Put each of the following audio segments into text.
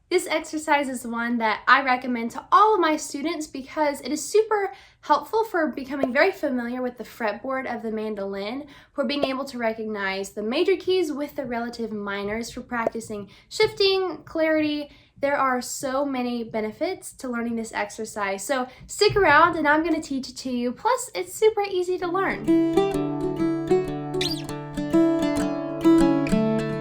This exercise is one that I recommend to all of my students because it is super helpful for becoming very familiar with the fretboard of the mandolin, for being able to recognize the major keys with the relative minors, for practicing shifting, clarity. There are so many benefits to learning this exercise. So stick around and I'm going to teach it to you. Plus, it's super easy to learn.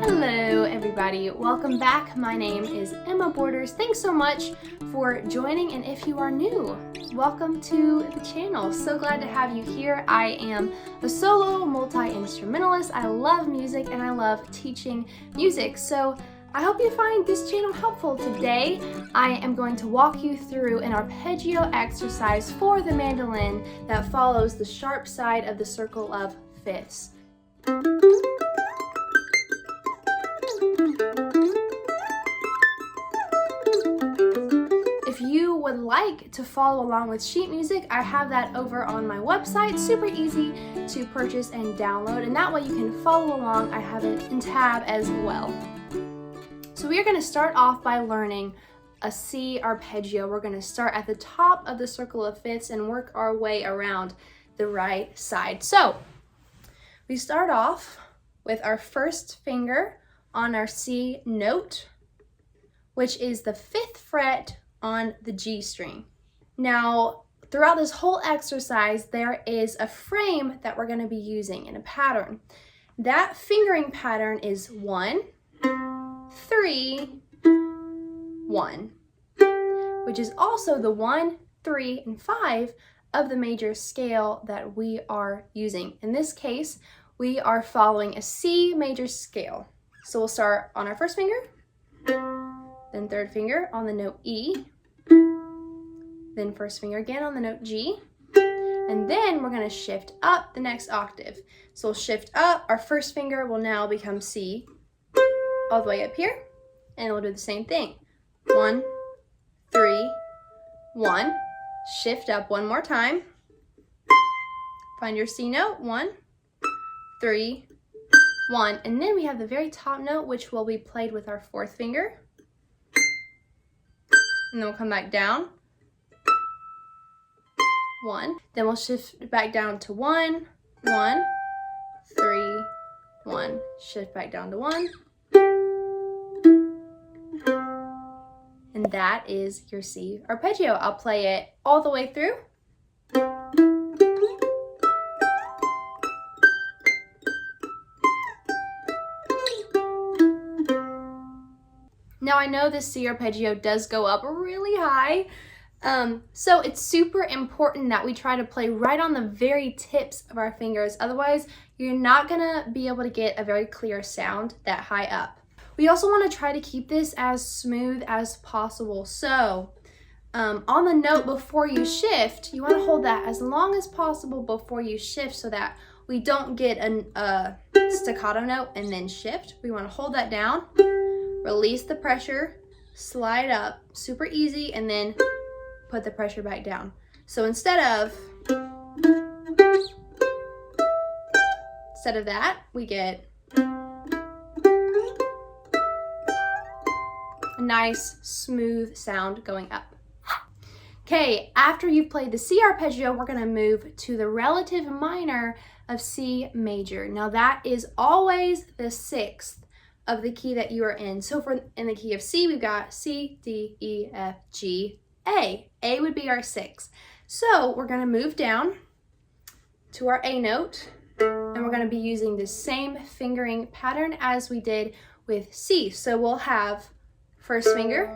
Hello, everybody. Welcome back. My name is Emma Borders. Thanks so much for joining. And if you are new, welcome to the channel. So glad to have you here. I am a solo multi-instrumentalist. I love music and I love teaching music. So I hope you find this channel helpful. Today, I am going to walk you through an arpeggio exercise for the mandolin that follows the sharp side of the circle of fifths. If you would like to follow along with sheet music, I have that over on my website. Super easy to purchase and download, and that way you can follow along. I have it in tab as well. So we are going to start off by learning a C arpeggio. We're going to start at the top of the circle of fifths and work our way around the right side. So we start off with our first finger on our C note, which is the 5th fret on the G string. Now, throughout this whole exercise, there is a frame that we're going to be using in a pattern. That fingering pattern is 1, 3, 1, which is also the 1, 3, and 5 of the major scale that we are using. In this case, we are following a C major scale. So we'll start on our first finger, then third finger on the note E, then first finger again on the note G, and then we're going to shift up the next octave. So we'll shift up, our first finger will now become C, all the way up here, and we'll do the same thing. 1, 3, 1, shift up one more time, find your C note, 1, 3, 1, and then we have the very top note, which will be played with our fourth finger, and then we'll come back down, 1, then we'll shift back down to 1, 1, 3, 1, shift back down to 1, and that is your C arpeggio. I'll play it all the way through. Now I know this C arpeggio does go up really high, so it's super important that we try to play right on the very tips of our fingers. Otherwise, you're not gonna be able to get a very clear sound that high up. We also want to try to keep this as smooth as possible. So on the note before you shift, you want to hold that as long as possible before you shift so that we don't get a staccato note and then shift. We want to hold that down, release the pressure, slide up, super easy, and then put the pressure back down. So instead of that, we get a nice smooth sound going up. Okay, after you've played the C arpeggio, we're going to move to the relative minor of C major. Now that is always the 6th of the key that you are in. So in the key of C, we've got C, D, E, F, G, A. A would be our 6th. So we're going to move down to our A note, and we're going to be using the same fingering pattern as we did with C. So we'll have first finger,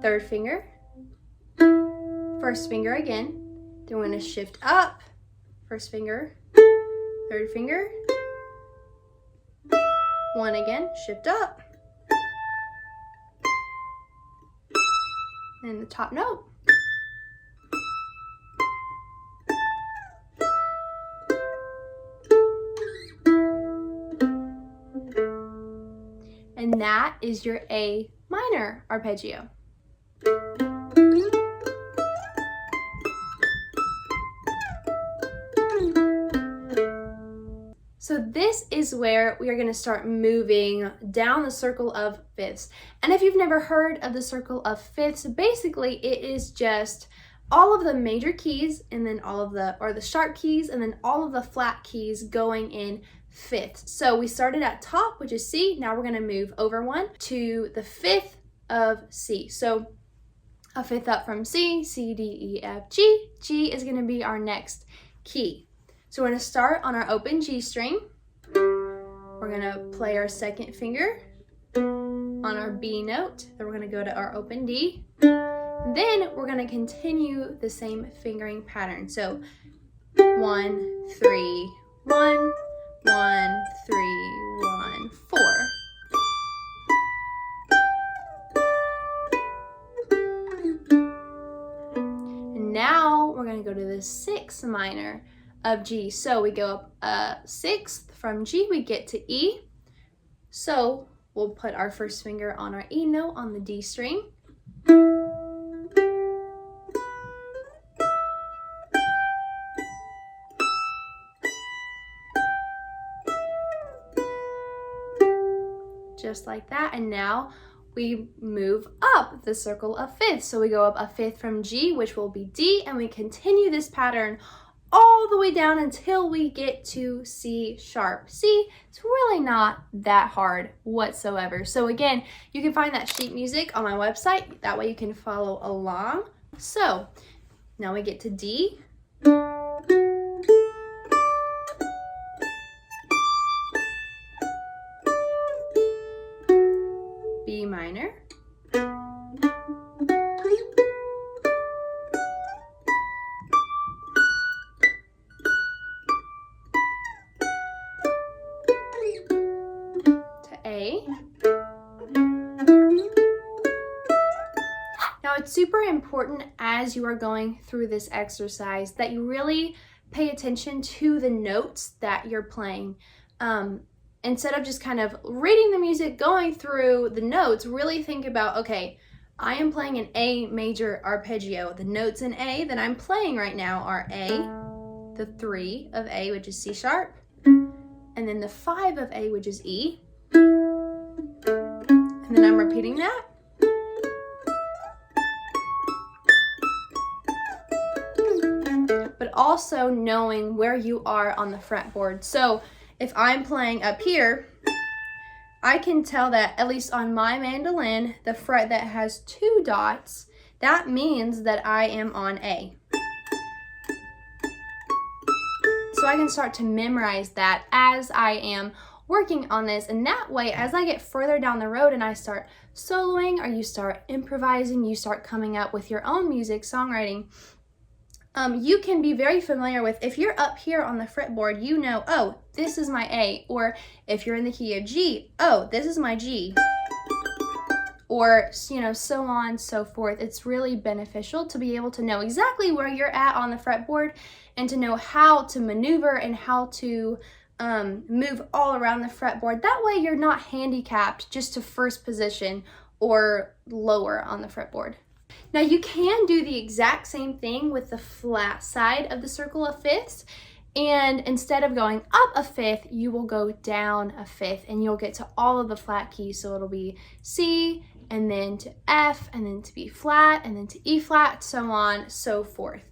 third finger, first finger again, then we're going to shift up, first finger, third finger, 1 again, shift up, and the top note. And that is your A minor arpeggio. So this is where we are going to start moving down the circle of fifths. And if you've never heard of the circle of fifths, basically it is just all of the major keys and then all of the sharp keys and then all of the flat keys going in fifths. So we started at top, which is C. Now we're going to move over one to the fifth of C. So a fifth up from C, C, D, E, F, G. G is going to be our next key. So we're going to start on our open G string. We're going to play our second finger on our B note. Then we're going to go to our open D. Then we're going to continue the same fingering pattern. So 1, 3, 1, 1, 3, 1, 4. And now we're going to go to the sixth minor of G. So we go up a sixth from G, we get to E. So we'll put our first finger on our E note on the D string. Just like that. And now we move up the circle of fifths. So we go up a fifth from G, which will be D, and we continue this pattern all the way down until we get to C sharp. See, it's really not that hard whatsoever. So again, you can find that sheet music on my website. That way you can follow along. So now we get to D. B minor. Now it's super important as you are going through this exercise that you really pay attention to the notes that you're playing. Instead of just kind of reading the music, going through the notes, really think about, okay, I am playing an A major arpeggio. The notes in A that I'm playing right now are A, the 3 of A, which is C sharp, and then the 5 of A, which is E, and then I'm repeating that. But also knowing where you are on the fretboard. So if I'm playing up here, I can tell that, at least on my mandolin, the fret that has 2 dots, that means that I am on A. So I can start to memorize that as I am working on this, and that way, as I get further down the road and I start soloing or you start improvising, you start coming up with your own music, songwriting, you can be very familiar with, if you're up here on the fretboard, you know, oh, this is my A, or if you're in the key of G, oh, this is my G, or, you know, so on, so forth. It's really beneficial to be able to know exactly where you're at on the fretboard and to know how to maneuver and how to move all around the fretboard. That way you're not handicapped just to first position or lower on the fretboard. Now you can do the exact same thing with the flat side of the circle of fifths, and instead of going up a fifth, you will go down a fifth and you'll get to all of the flat keys. So it'll be C, and then to F, and then to B flat, and then to E flat, so on, so forth.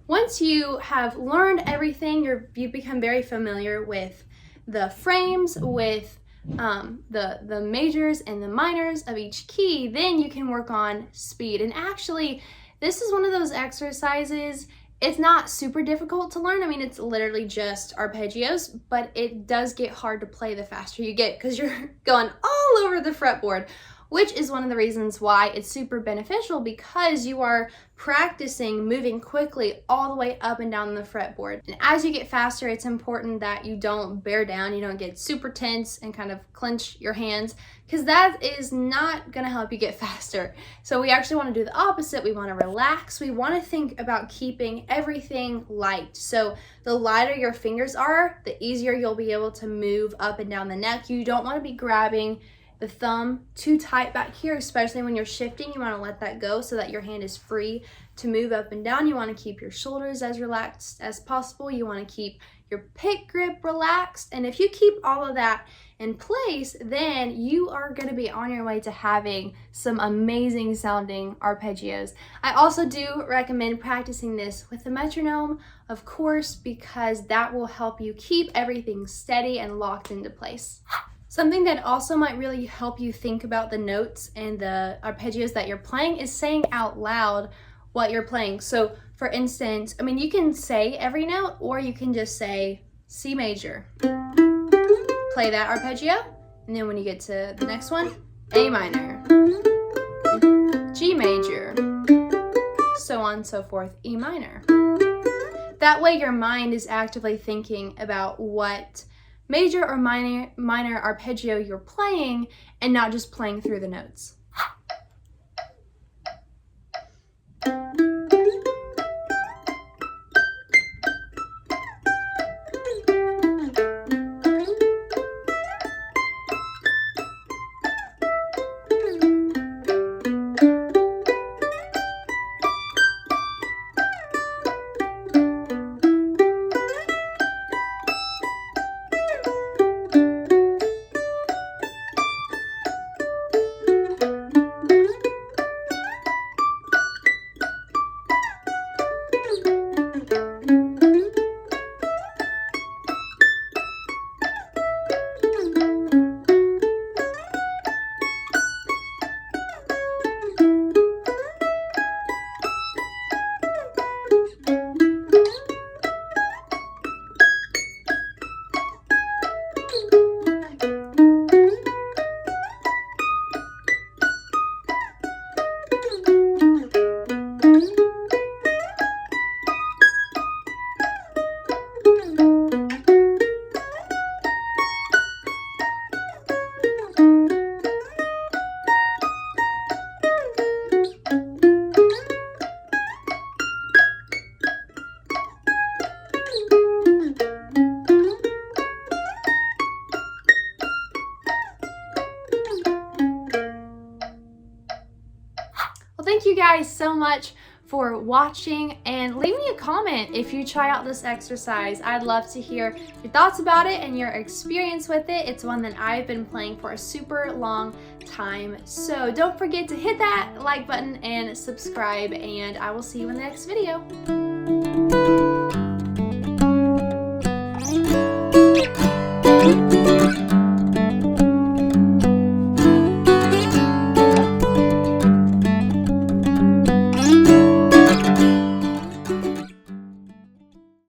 Once you have learned everything, you become very familiar with the frames, with the majors and the minors of each key, then you can work on speed. And actually, this is one of those exercises, it's not super difficult to learn. I mean, it's literally just arpeggios, but it does get hard to play the faster you get because you're going all over the fretboard, which is one of the reasons why it's super beneficial, because you are practicing moving quickly all the way up and down the fretboard. And as you get faster, it's important that you don't bear down, you don't get super tense and kind of clench your hands, because that is not gonna help you get faster. So we actually wanna do the opposite. We wanna relax. We wanna think about keeping everything light. So the lighter your fingers are, the easier you'll be able to move up and down the neck. You don't wanna be grabbing the thumb too tight back here, especially when you're shifting. You want to let that go so that your hand is free to move up and down. You want to keep your shoulders as relaxed as possible. You want to keep your pick grip relaxed. And if you keep all of that in place, then you are going to be on your way to having some amazing sounding arpeggios. I also do recommend practicing this with the metronome, of course, because that will help you keep everything steady and locked into place. Something that also might really help you think about the notes and the arpeggios that you're playing is saying out loud what you're playing. So for instance, I mean, you can say every note, or you can just say C major. Play that arpeggio, and then when you get to the next one, A minor, G major, so on and so forth, E minor. That way your mind is actively thinking about what major or minor arpeggio you're playing and not just playing through the notes. Thank you guys so much for watching, and leave me a comment if you try out this exercise. I'd love to hear your thoughts about it and your experience with it. It's one that I've been playing for a super long time. So don't forget to hit that like button and subscribe, and I will see you in the next video.